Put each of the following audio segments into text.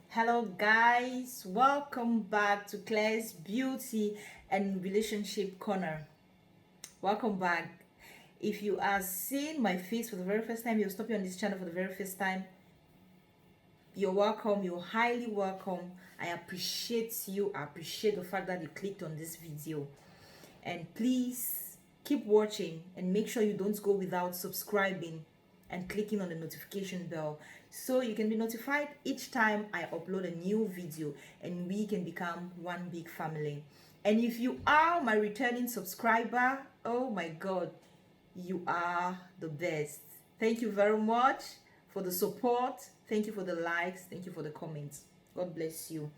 Hello, guys. Welcome back to Claire's Beauty and Relationship Corner. Welcome back. If you are seeing my face for the very first time, you're stopping on this channel for the very first time, you're welcome. You're highly welcome. I appreciate you. I appreciate the fact that you clicked on this video. And please keep watching and make sure you don't go without subscribing and clicking on the notification bell so you can be notified each time I upload a new video and we can become one big family. And if you are my returning subscriber, oh my god, you are the best. Thank you very much for the support. Thank you for the likes. Thank you for the comments. God bless you.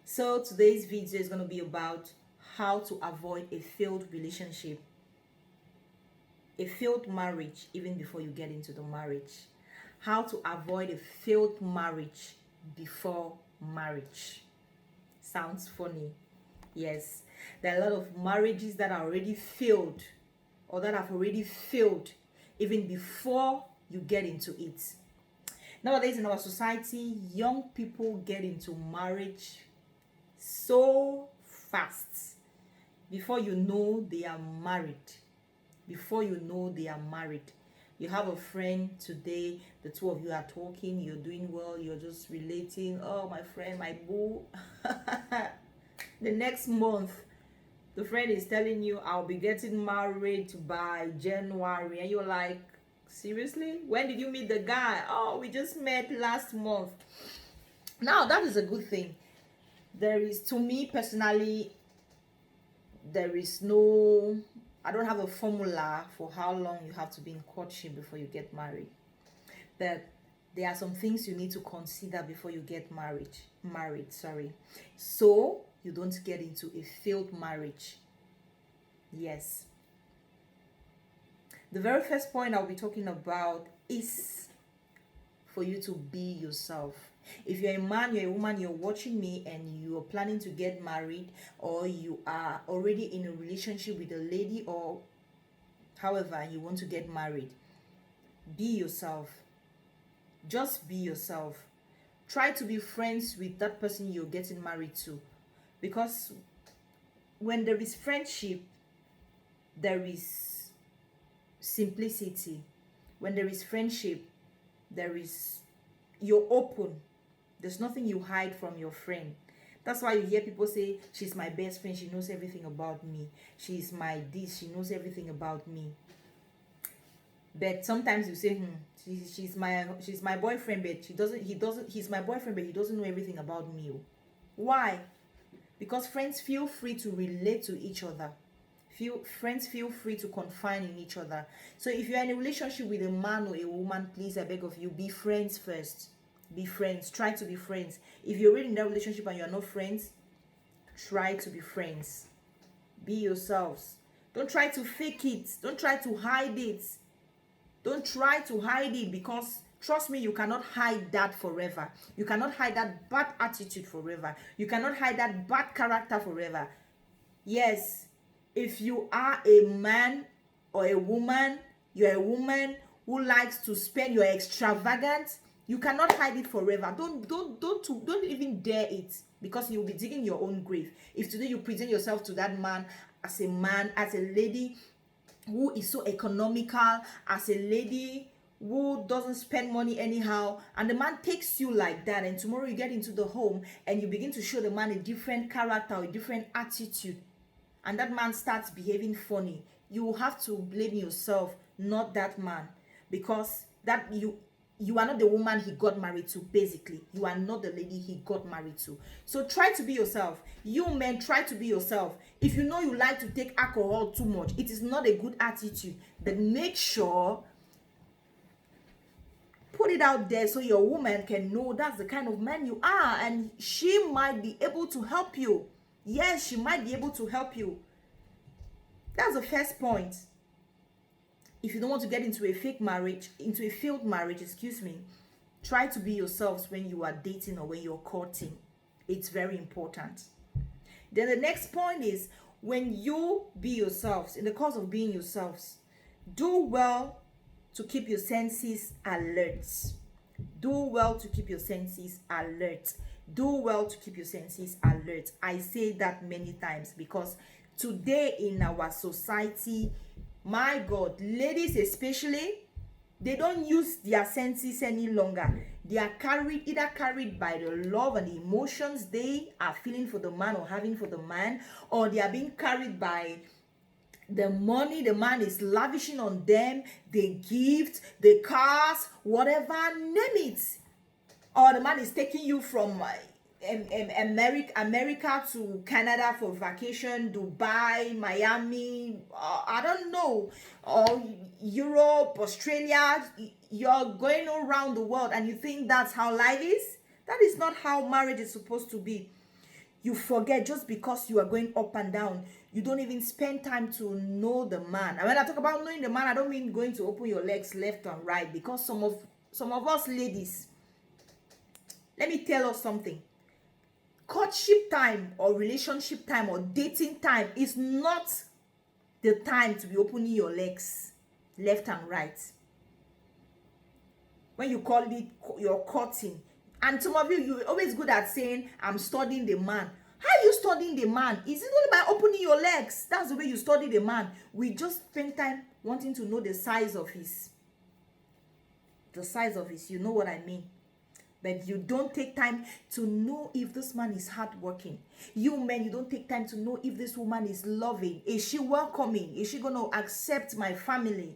So today's video is going to be about how to avoid a failed relationship, a failed marriage even before you get into the marriage. How to avoid a failed marriage before marriage. Sounds funny. Yes, there are a lot of marriages that are already failed or that have already failed even before you get into it. Nowadays in our society, young people get into marriage so fast. Before you know, they are married. Before you know, they are married. You have a friend today, the two of you are talking, you're doing well, you're just relating. Oh, my friend, my boo. The next month, the friend is telling you, I'll be getting married by January. And you're like, seriously? When did you meet the guy? Oh, we just met last month. Now, that is a good thing. There is, to me personally, there is no, I don't have a formula for how long you have to be in courtship before you get married. But there are some things you need to consider before you get married, so you don't get into a failed marriage. Yes. The very first point I'll be talking about is for you to be yourself. If you're a man, you're a woman, you're watching me and you're planning to get married, or you are already in a relationship with a lady, or however you want to get married, be yourself. Just be yourself. Try to be friends with that person you're getting married to, because when there is friendship, there is simplicity. When there is friendship, there is, you're open. There's nothing you hide from your friend. That's why you hear people say, she's my best friend, she knows everything about me. She's my this, she knows everything about me. But sometimes you say, she's my boyfriend, but he's my boyfriend, but he doesn't know everything about me. Why? Because friends feel free to relate to each other. Friends feel free to confide in each other. So if you're in a relationship with a man or a woman, please, I beg of you, be friends first. Be friends. Try to be friends. If you're already in that relationship and you're not friends, try to be friends. Be yourselves. Don't try to fake it. Don't try to hide it. Don't try to hide it, because trust me, you cannot hide that forever. You cannot hide that bad attitude forever. You cannot hide that bad character forever. Yes, if you are a man or a woman, you're a woman who likes to spend, you're extravagant, you cannot hide it forever. Don't even dare it, because you'll be digging your own grave. If today you present yourself to that man, as a lady who is so economical, as a lady who doesn't spend money anyhow, and the man takes you like that, and tomorrow you get into the home and you begin to show the man a different character or a different attitude, and that man starts behaving funny, you will have to blame yourself, not that man, because that you are not the woman he got married to. Basically, you are not the lady he got married to. So try to be yourself. You men, try to be yourself. If you know you like to take alcohol too much, it is not a good attitude, but make sure, put it out there so your woman can know that's the kind of man you are, and she might be able to help you. Yes, she might be able to help you. That's the first point. If you don't want to get into a failed marriage, try to be yourselves when you are dating or when you're courting. It's very important. Then the next point is, when you be yourselves, in the course of being yourselves, do well to keep your senses alert. Do well to keep your senses alert. Do well to keep your senses alert. I say that many times because today in our society, my God, ladies especially, they don't use their senses any longer. They are either carried by the love and the emotions they are feeling for the man or having for the man, or they are being carried by the money the man is lavishing on them, the gift, the cars, whatever, name it. Or the man is taking you from America to Canada for vacation, Dubai, Miami, I don't know, or Europe, Australia. You're going around the world and you think that's how life is? That is not how marriage is supposed to be. You forget, just because you are going up and down, you don't even spend time to know the man. And when I talk about knowing the man, I don't mean going to open your legs left and right, because some of us ladies, let me tell us something. Courtship time or relationship time or dating time is not the time to be opening your legs left and right. When you call it your courting, and some of you're always good at saying, I'm studying the man. How are you studying the man? Is it only by opening your legs? That's the way you study the man. We just spend time wanting to know the size of his, you know what I mean. But you don't take time to know if this man is hardworking. You men, you don't take time to know if this woman is loving. Is she welcoming? Is she going to accept my family?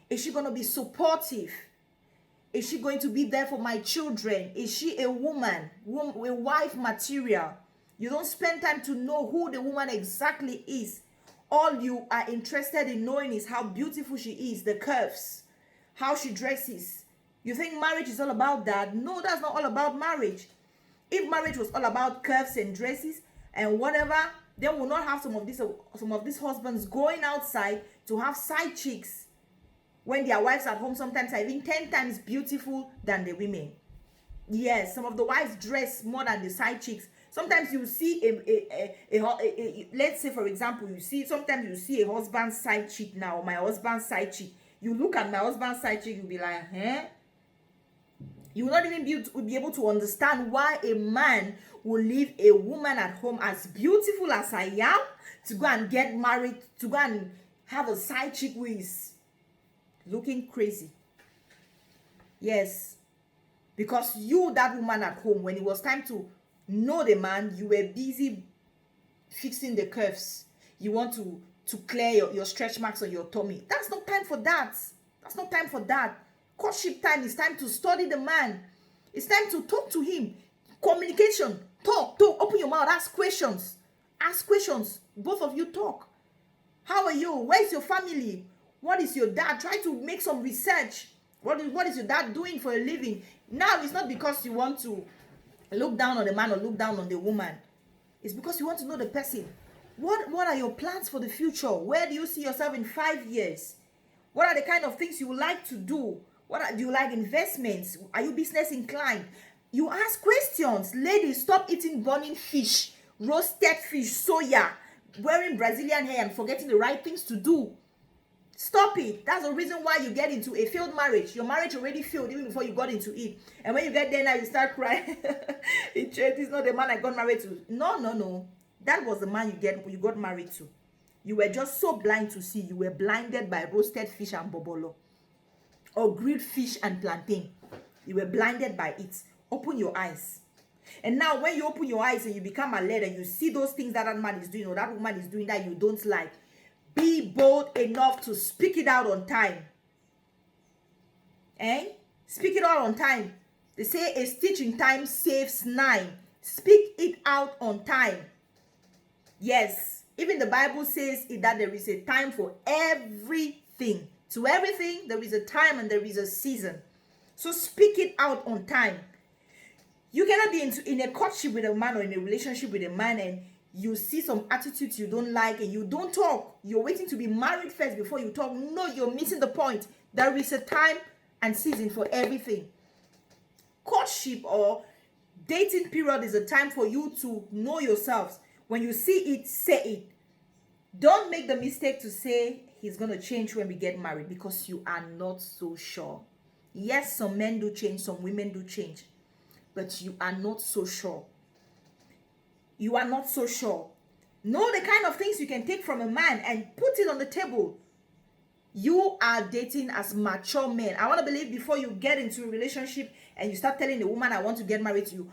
Is she going to be supportive? Is she going to be there for my children? Is she a woman, a wife material? You don't spend time to know who the woman exactly is. All you are interested in knowing is how beautiful she is, the curves, how she dresses. You think marriage is all about that? No, that's not all about marriage. If marriage was all about curves and dresses and whatever, then we'll not have some of these husbands going outside to have side chicks, when their wives at home sometimes are even 10 times beautiful than the women. Yes, some of the wives dress more than the side chicks. Sometimes you see let's say for example, sometimes you see a husband's side chick now, or my husband's side chick. You look at my husband's side chick, you'll be like, You will not even be able to understand why a man will leave a woman at home as beautiful as I am to go and get married, to go and have a side chick who is looking crazy. Yes, because you, that woman at home, when it was time to know the man, you were busy fixing the curves. You want to clear your stretch marks on your tummy. That's not time for that. That's not time for that. Courtship time is time to study the man. It's time to talk to him. Communication. Talk. Open your mouth. Ask questions. Both of you talk. How are you? Where's your family? What is your dad? Try to make some research. What is your dad doing for a living? Now, it's not because you want to look down on the man or look down on the woman. It's because you want to know the person. What are your plans for the future? Where do you see yourself in 5 years? What are the kind of things you would like to do? Do you like investments? Are you business inclined? You ask questions. Ladies, stop eating burning fish, roasted fish, soya, wearing Brazilian hair and forgetting the right things to do. Stop it. That's the reason why you get into a failed marriage. Your marriage already failed even before you got into it. And when you get there now, you start crying. It's not the man I got married to. No. That was the man you got married to. You were just so blind to see. You were blinded by roasted fish and bobolo, or grilled fish and plantain. You were blinded by it. Open your eyes. And now when you open your eyes and you become alert and you see those things that man is doing or that woman is doing that you don't like, be bold enough to speak it out on time. Speak it out on time. They say a stitch in time saves 9. Speak it out on time. Yes. Even the Bible says that there is a time for everything. To everything, there is a time and there is a season. So speak it out on time. You cannot be in a courtship with a man or in a relationship with a man and you see some attitudes you don't like and you don't talk. You're waiting to be married first before you talk. No, you're missing the point. There is a time and season for everything. Courtship or dating period is a time for you to know yourselves. When you see it, say it. Don't make the mistake to say he's going to change when we get married, because you are not so sure. Yes, some men do change, some women do change, but you are not so sure. You are not so sure. Know the kind of things you can take from a man and put it on the table. You are dating as mature men. I want to believe before you get into a relationship and you start telling the woman, I want to get married to you,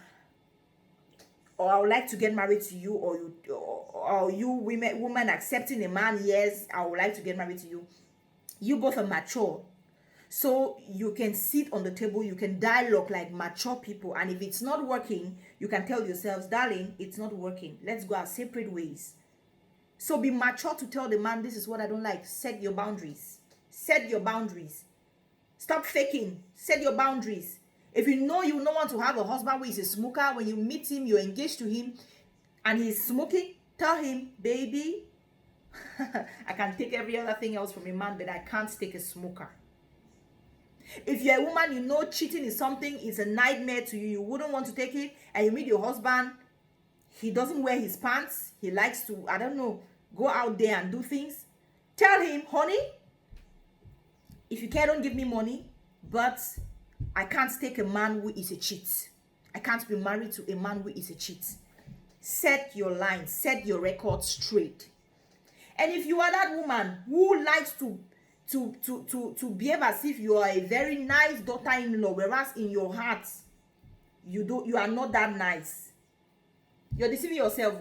or I would like to get married to you, or you woman accepting a man, yes, I would like to get married to you. You both are mature. So you can sit on the table, you can dialogue like mature people, and if it's not working, you can tell yourselves, darling, it's not working. Let's go our separate ways. So be mature to tell the man, this is what I don't like. Set your boundaries. Set your boundaries. Stop faking. Set your boundaries. If you know you don't want to have a husband who is a smoker, when you meet him, you're engaged to him, and he's smoking, tell him, baby, I can take every other thing else from a man, but I can't take a smoker. If you're a woman, you know cheating is something, it's a nightmare to you, you wouldn't want to take it, and you meet your husband, he doesn't wear his pants, he likes to, I don't know, go out there and do things. Tell him, honey, if you care, don't give me money, but I can't take a man who is a cheat. I can't be married to a man who is a cheat. Set your line, set your record straight. And if you are that woman who likes to behave as if you are a very nice daughter-in-law, whereas in your heart you are not that nice, you're deceiving yourself.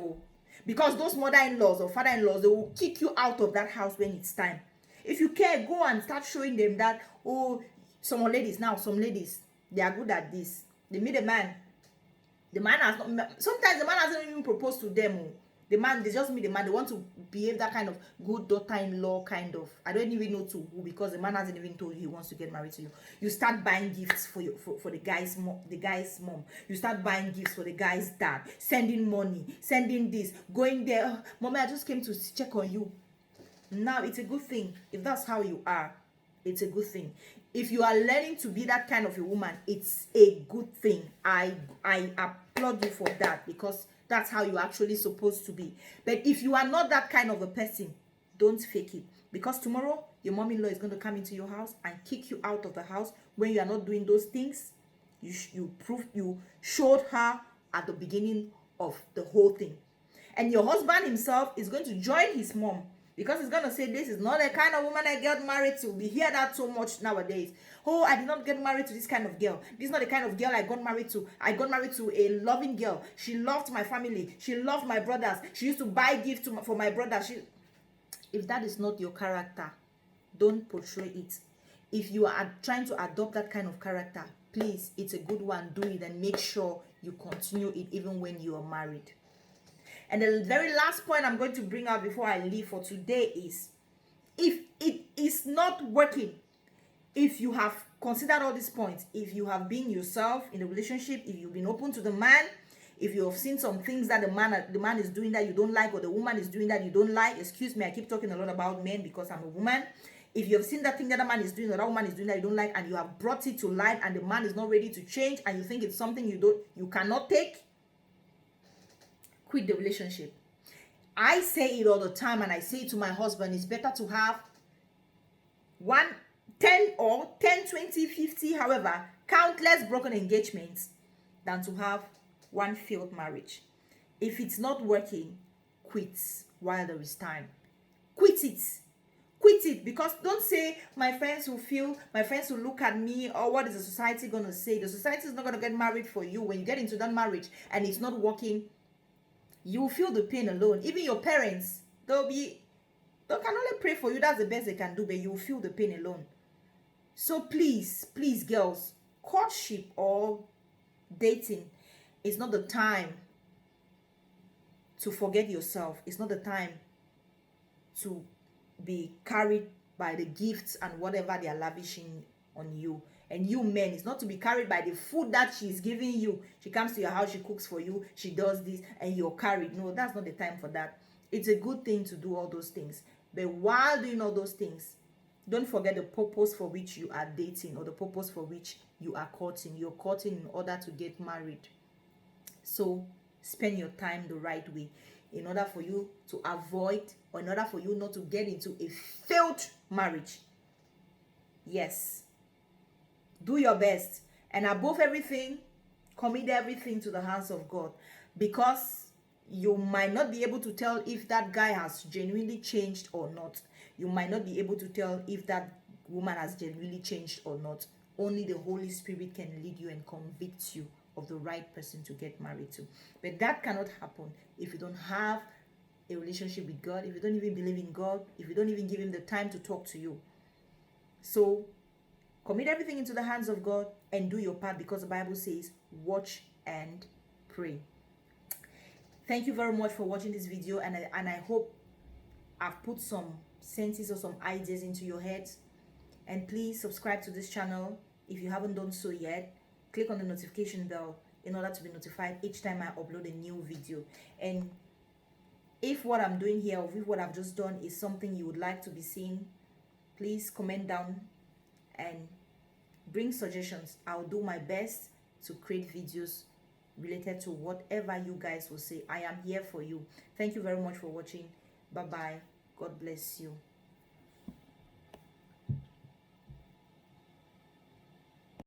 Because those mother-in-laws or father-in-laws, they will kick you out of that house when it's time. If you care, go and start showing them that, some ladies, they are good at this. They meet a man, the man has not, sometimes the man hasn't even proposed to them. The man, they just meet the man, they want to behave that kind of good daughter-in-law kind of, I don't even know to who, because the man hasn't even told you he wants to get married to you. You start buying gifts for the guy's mom. You start buying gifts for the guy's dad, sending money, sending this, going there, mommy, I just came to check on you. Now it's a good thing. If that's how you are, it's a good thing. If you are learning to be that kind of a woman, it's a good thing. I applaud you for that, because that's how you're actually supposed to be. But if you are not that kind of a person, don't fake it, because tomorrow your mom-in-law is going to come into your house and kick you out of the house when you are not doing those things you showed her at the beginning of the whole thing. And your husband himself is going to join his mom, because he's going to say, this is not the kind of woman I got married to. We hear that so much nowadays. Oh, I did not get married to this kind of girl. This is not the kind of girl I got married to. I got married to a loving girl. She loved my family. She loved my brothers. She used to buy gifts for my brothers. If that is not your character, don't portray it. If you are trying to adopt that kind of character, please, it's a good one. Do it and make sure you continue it even when you are married. And the very last point I'm going to bring out before I leave for today is, if it is not working, if you have considered all these points, if you have been yourself in a relationship, if you've been open to the man, if you have seen some things that the man is doing that you don't like, or the woman is doing that you don't like, excuse me, I keep talking a lot about men because I'm a woman. If you have seen that thing that the man is doing or that woman is doing that you don't like, and you have brought it to light, and the man is not ready to change, and you think it's something you cannot take, quit the relationship. I say it all the time, and I say it to my husband, it's better to have 10 or 10, 20, 50, however, countless broken engagements than to have one failed marriage. If it's not working, quit while there is time. Quit it, because don't say, my friends will look at me, or what is the society going to say? The society is not going to get married for you. When you get into that marriage and it's not working, you will feel the pain alone. Even your parents, they can only pray for you. That's the best they can do, but you will feel the pain alone. So please, girls, courtship or dating is not the time to forget yourself. It's not the time to be carried by the gifts and whatever they are lavishing on you. And you men, it's not to be carried by the food that she's giving you. She comes to your house, she cooks for you, she does this, and you're carried. No, that's not the time for that. It's a good thing to do all those things. But while doing all those things, don't forget the purpose for which you are dating, or the purpose for which you are courting. You're courting in order to get married. So spend your time the right way, in order for you to avoid, or in order for you not to get into a failed marriage. Yes. Do your best. And above everything, commit everything to the hands of God, because you might not be able to tell if that guy has genuinely changed or not. You might not be able to tell if that woman has genuinely changed or not. Only the Holy Spirit can lead you and convict you of the right person to get married to. But that cannot happen if you don't have a relationship with God, if you don't even believe in God, if you don't even give him the time to talk to you. So commit everything into the hands of God and do your part, because the Bible says, watch and pray. Thank you very much for watching this video, and I hope I've put some senses or some ideas into your heads. And please subscribe to this channel if you haven't done so yet. Click on the notification bell in order to be notified each time I upload a new video. And if what I'm doing here, or if what I've just done is something you would like to be seen, please comment down and bring suggestions. I'll do my best to create videos related to whatever you guys will say. I am here for you. Thank you very much for watching. Bye bye. God bless you.